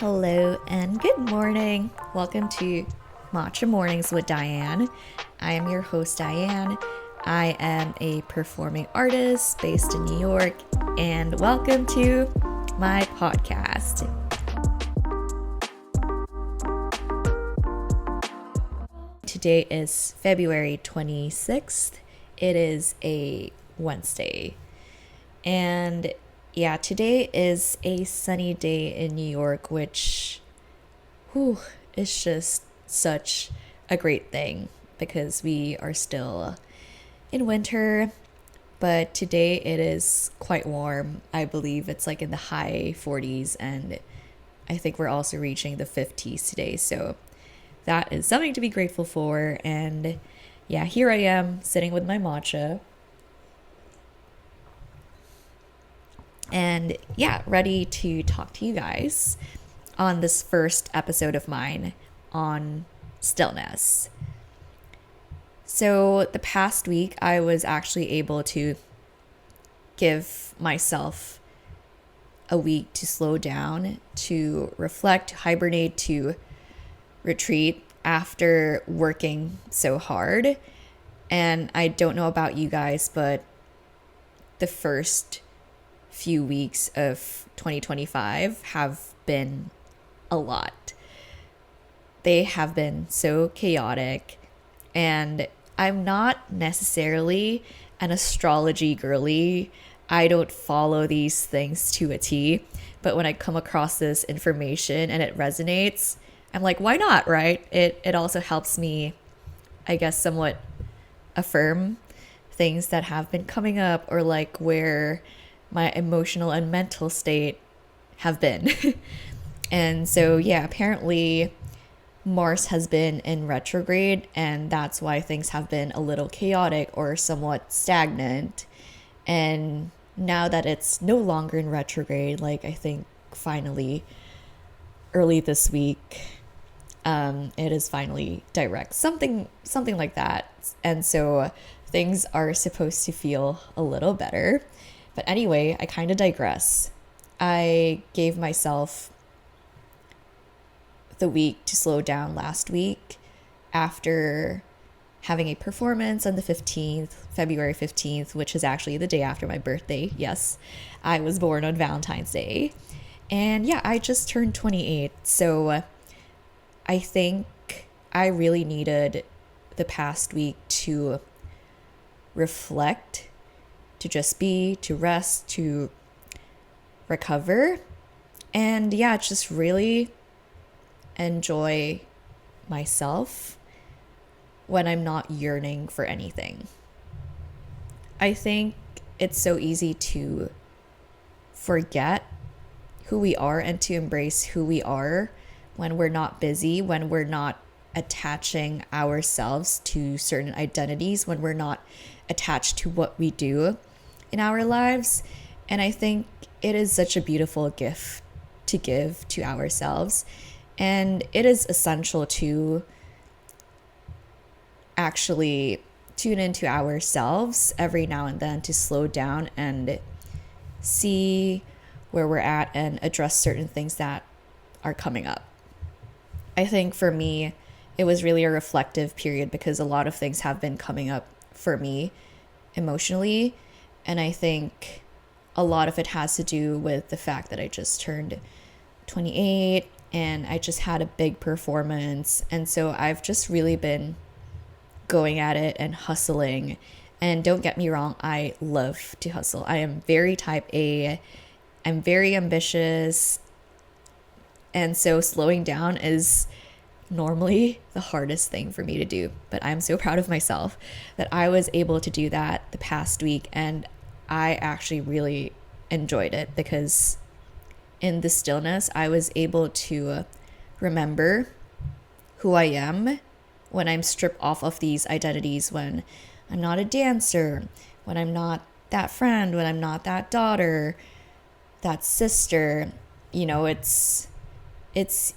Hello and good morning. Welcome to Matcha Mornings with Diane. I am your host, Diane. I am a performing artist based in New York, and welcome to my podcast. Today is February 26th. It is a Wednesday. And yeah, today is a sunny day in New York, which is just such a great thing because we are still in winter, but today it is quite warm. I believe it's like in the high 40s, and I think we're also reaching the 50s today. So that is something to be grateful for. And yeah, here I am sitting with my matcha. And yeah, ready to talk to you guys on this first episode of mine on stillness. So the past week, I was actually able to give myself a week to slow down, to reflect, to hibernate, to retreat after working so hard. And I don't know about you guys, but the first few weeks of 2025 have been a lot. They have been so chaotic, and I'm not necessarily an astrology girly. I don't follow these things to a T, but when I come across this information and it resonates, I'm like, why not, right? It also helps me, I guess, somewhat affirm things that have been coming up, or like where my emotional and mental state have been. And so, yeah, apparently Mars has been in retrograde, and that's why things have been a little chaotic or somewhat stagnant. And now that it's no longer in retrograde, like I think finally early this week, it is finally direct, something like that. And so things are supposed to feel a little better. But anyway, I kind of digress. I gave myself the week to slow down last week after having a performance on the 15th, February 15th, which is actually the day after my birthday. Yes, I was born on Valentine's Day. And yeah, I just turned 28. So I think I really needed the past week to reflect, to just be, to rest, to recover, and yeah, just really enjoy myself when I'm not yearning for anything. I think it's so easy to forget who we are and to embrace who we are when we're not busy, when we're not attaching ourselves to certain identities, when we're not attached to what we do in our lives. And I think it is such a beautiful gift to give to ourselves. And it is essential to actually tune into ourselves every now and then, to slow down and see where we're at and address certain things that are coming up. I think for me, it was really a reflective period because a lot of things have been coming up for me emotionally. And I think a lot of it has to do with the fact that I just turned 28 and I just had a big performance. And so I've just really been going at it and hustling. And don't get me wrong, I love to hustle. I am very type A. I'm very ambitious. And so slowing down is normally the hardest thing for me to do. But I'm so proud of myself that I was able to do that the past week. And I actually really enjoyed it because in the stillness, I was able to remember who I am when I'm stripped off of these identities, when I'm not a dancer, when I'm not that friend, when I'm not that daughter, that sister. You know, it's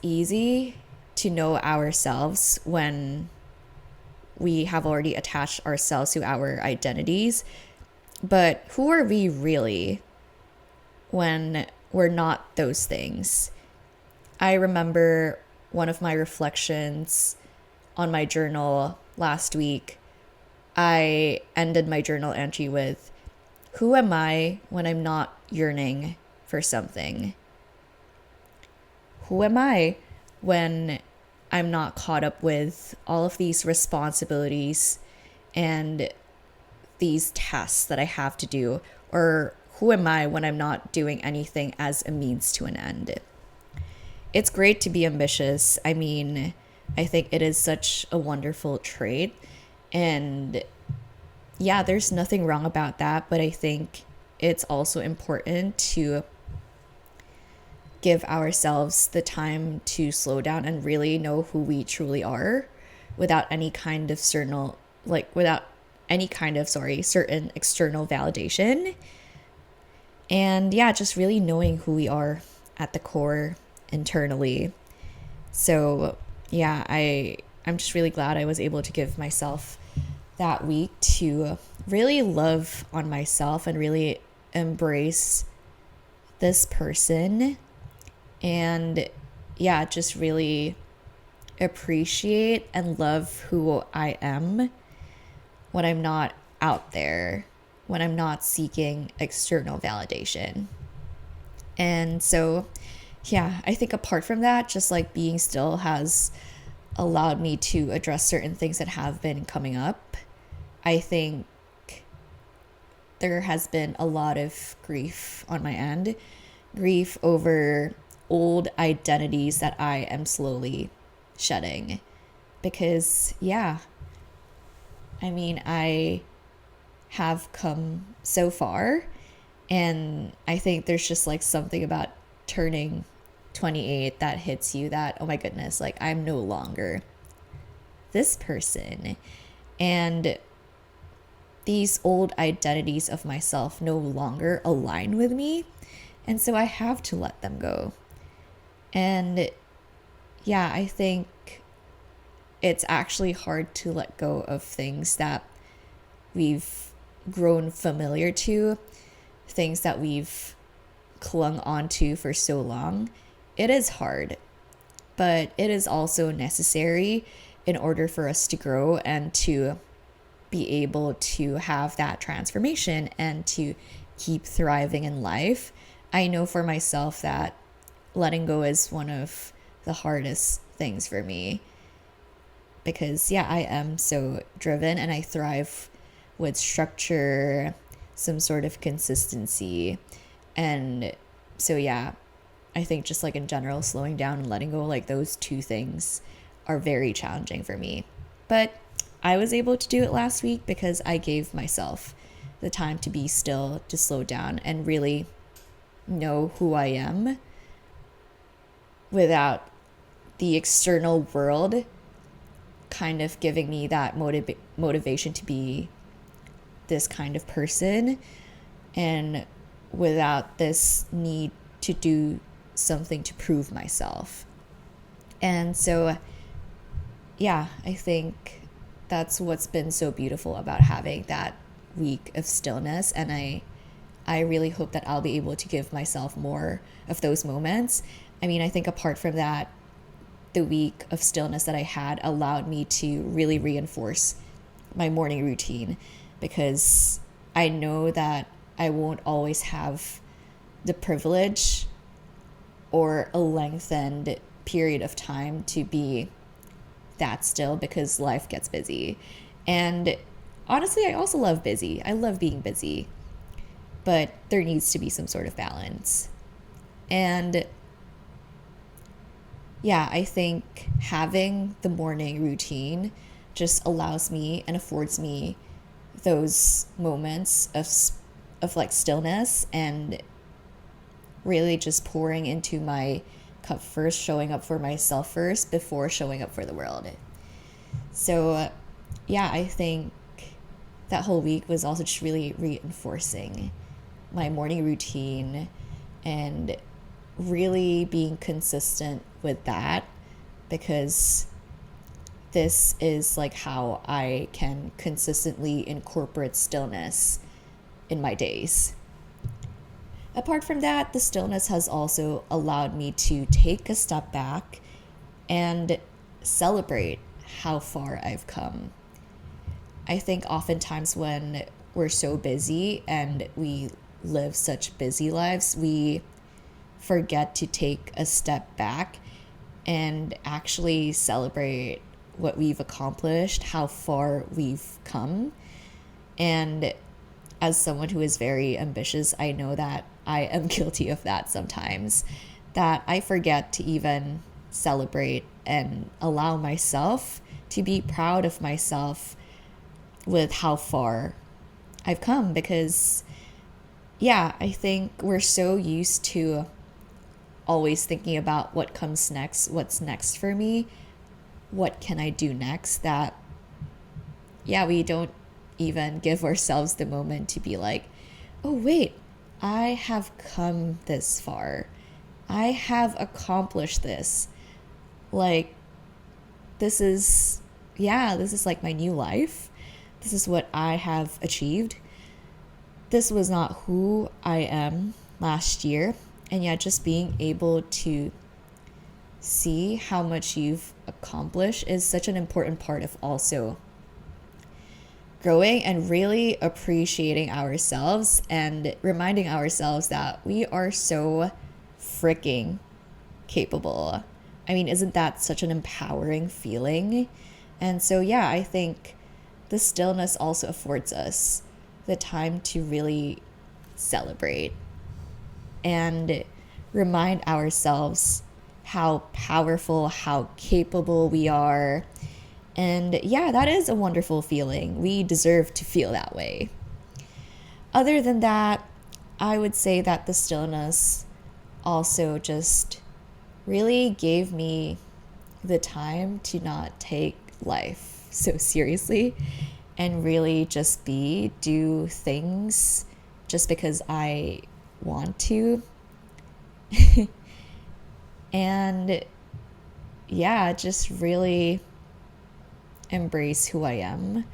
easy to know ourselves when we have already attached ourselves to our identities. But who are we really when we're not those things? I remember one of my reflections on my journal last week. I ended my journal entry with, "Who am I when I'm not yearning for something? Who am I when I'm not caught up with all of these responsibilities and these tasks that I have to do? Or who am I when I'm not doing anything as a means to an end?" It's great to be ambitious. I mean, I think it is such a wonderful trait. And yeah, there's nothing wrong about that. But I think it's also important to give ourselves the time to slow down and really know who we truly are without any kind of certain external validation. And yeah, just really knowing who we are at the core internally. So yeah, I'm just really glad I was able to give myself that week to really love on myself and really embrace this person, and yeah, just really appreciate and love who I am when I'm not out there, when I'm not seeking external validation. And so, yeah, I think apart from that, just like being still has allowed me to address certain things that have been coming up. I think there has been a lot of grief on my end, grief over old identities that I am slowly shedding. Because, yeah, I mean, I have come so far, and I think there's just like something about turning 28 that hits you that, oh my goodness, like I'm no longer this person. And these old identities of myself no longer align with me. And so I have to let them go. And yeah, I think it's actually hard to let go of things that we've grown familiar to, things that we've clung onto for so long. It is hard, but it is also necessary in order for us to grow and to be able to have that transformation and to keep thriving in life. I know for myself that letting go is one of the hardest things for me, because yeah, I am so driven and I thrive with structure, some sort of consistency. And so yeah, I think just like in general, slowing down and letting go, like those two things are very challenging for me. But I was able to do it last week because I gave myself the time to be still, to slow down and really know who I am without the external world kind of giving me that motivation to be this kind of person, and without this need to do something to prove myself. And so, yeah, I think that's what's been so beautiful about having that week of stillness. And I really hope that I'll be able to give myself more of those moments. I mean, I think apart from that, the week of stillness that I had allowed me to really reinforce my morning routine, because I know that I won't always have the privilege or a lengthened period of time to be that still, because life gets busy. And honestly, I also love busy. I love being busy, but there needs to be some sort of balance. And yeah, I think having the morning routine just allows me and affords me those moments of like stillness and really just pouring into my cup first, showing up for myself first before showing up for the world. So yeah, I think that whole week was also just really reinforcing my morning routine and really being consistent with that, because this is like how I can consistently incorporate stillness in my days. Apart from that, the stillness has also allowed me to take a step back and celebrate how far I've come. I think oftentimes when we're so busy and we live such busy lives, we forget to take a step back and actually celebrate what we've accomplished, how far we've come. And as someone who is very ambitious, I know that I am guilty of that sometimes, that I forget to even celebrate and allow myself to be proud of myself with how far I've come. Because, yeah, I think we're so used to always thinking about what comes next, what's next for me, what can I do next, that, yeah, we don't even give ourselves the moment to be like, oh, wait, I have come this far. I have accomplished this. Like, this is like my new life. This is what I have achieved. This was not who I am last year. And yet just being able to see how much you've accomplished is such an important part of also growing and really appreciating ourselves and reminding ourselves that we are so freaking capable. I mean, isn't that such an empowering feeling? And so, yeah, I think the stillness also affords us the time to really celebrate and remind ourselves how powerful, how capable we are. And yeah, that is a wonderful feeling. We deserve to feel that way. Other than that, I would say that the stillness also just really gave me the time to not take life so seriously and really just do things just because I want to. And yeah, just really embrace who I am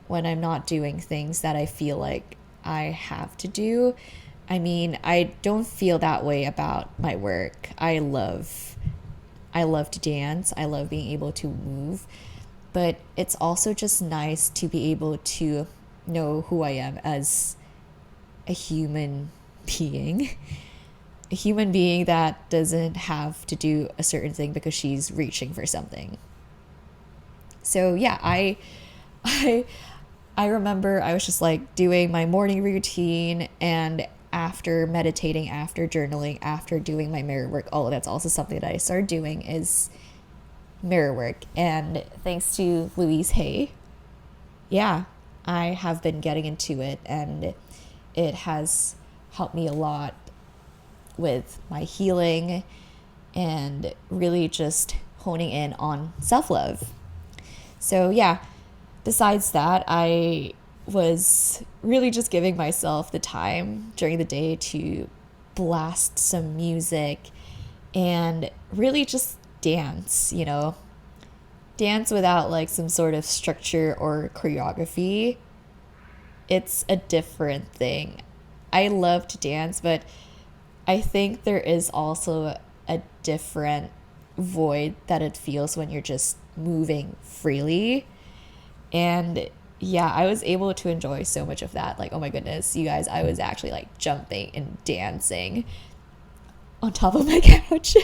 when I'm not doing things that I feel like I have to do. I mean, I don't feel that way about my work. I love to dance. I love being able to move. But it's also just nice to be able to know who I am as a human being. A human being that doesn't have to do a certain thing because she's reaching for something. So yeah, I remember I was just like doing my morning routine, and after meditating, after journaling, after doing my mirror work, oh, that's also something that I started doing is mirror work. And thanks to Louise Hay, yeah, I have been getting into it, and it has helped me a lot with my healing and really just honing in on self-love. So yeah, besides that, I was really just giving myself the time during the day to blast some music and really just dance, dance without like some sort of structure or choreography. It's a different thing. I love to dance, but I think there is also a different void that it feels when you're just moving freely. And yeah, I was able to enjoy so much of that. Like, oh my goodness, you guys, I was actually like jumping and dancing on top of my couch.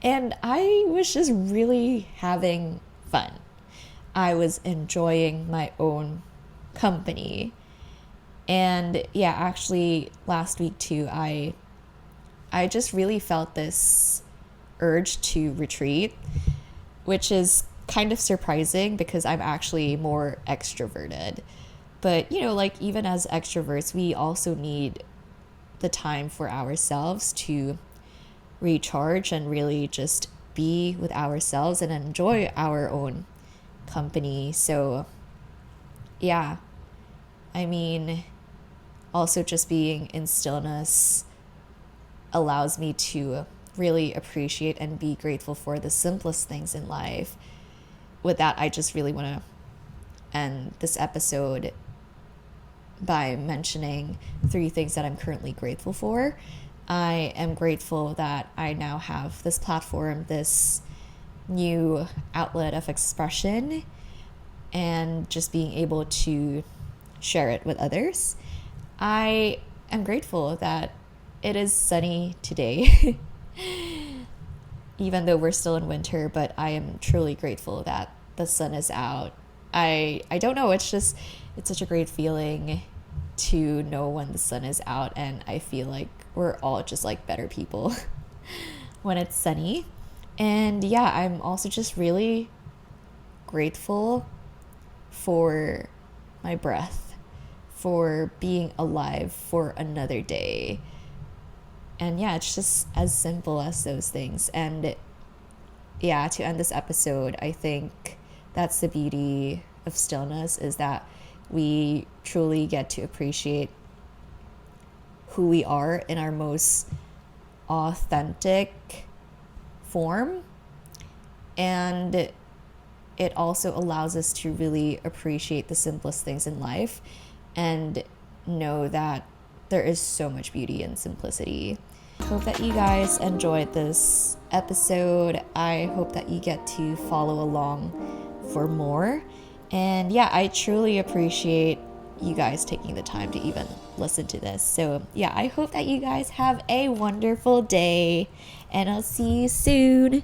And I was just really having fun. I was enjoying my own company. And yeah, actually last week too, I just really felt this urge to retreat, which is kind of surprising because I'm actually more extroverted. But, like even as extroverts, we also need the time for ourselves to recharge and really just be with ourselves and enjoy our own company. So, yeah, I mean, also just being in stillness allows me to really appreciate and be grateful for the simplest things in life. With that, I just really want to end this episode by mentioning 3 things that I'm currently grateful for. I am grateful that I now have this platform, this new outlet of expression, and just being able to share it with others. I am grateful that it is sunny today, even though we're still in winter, but I am truly grateful that the sun is out. I don't know, it's such a great feeling to know when the sun is out, and I feel like we're all just like better people when it's sunny. And yeah, I'm also just really grateful for my breath, for being alive for another day. And yeah, it's just as simple as those things. And yeah, to end this episode, I think that's the beauty of stillness, is that we truly get to appreciate who we are in our most authentic form. And it also allows us to really appreciate the simplest things in life and know that there is so much beauty in simplicity. Hope that you guys enjoyed this episode. I hope that you get to follow along for more. And yeah, I truly appreciate you guys taking the time to even listen to this. So yeah, I hope that you guys have a wonderful day, and I'll see you soon.